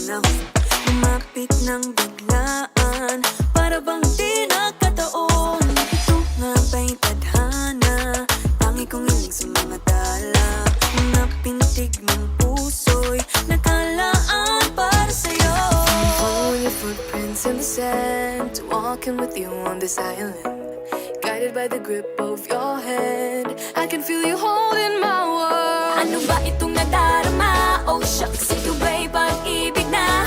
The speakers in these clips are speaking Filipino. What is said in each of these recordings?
lang lumapit ng biglaan, para bang di nagkataon. Ito nga ba'y tadhana, tangi kong hilig sa mga tala. Mga pintig ng puso'y nakalaan para sa'yo. Following your footprints in the sand, walking with you on this island, guided by the grip of your hand. I can feel you holding my world. Ano ba itong nadarama? Oh shucks, ito ba'y pag-ibig na?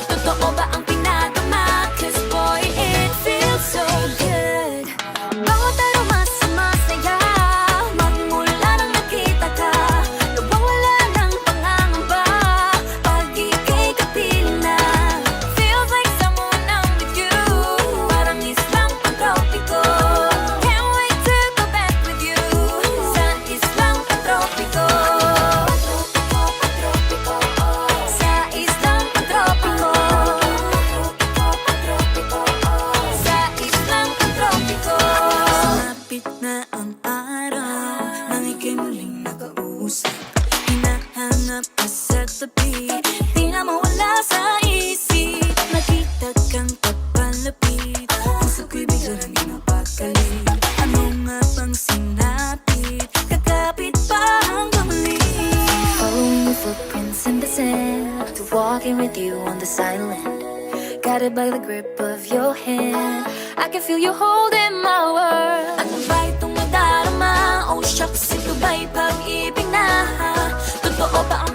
Totoo ba ang pinagama? Cause boy, it feels so good. Bawat aroma sumasaya, magmula nang nakita ka. Nawawala ng pangangamba pag ika'y kapiling na. Feels like someone I'm with you, parang islang pantropiko. Can't wait to go back with you sa islang pantropiko. Sa islang pantropiko. Sa islang pantropiko. Sumapit na ang araw nang ika'y muling nakausap. Hinahanap ka sa tabi, di na mawala sa isip. Nakita kang papalapit, puso ko'y bigla nang inapakalit. Ano nga bang sinapit? Kakapit pa hanggang muli. Following your footprints in the sand, to walking with you on this island, guided by the grip of your hand. I can feel you holding my world. Ano ba itong nadarama? Oh shucks, ito ba'y pag-ibig na? Totoo ba ang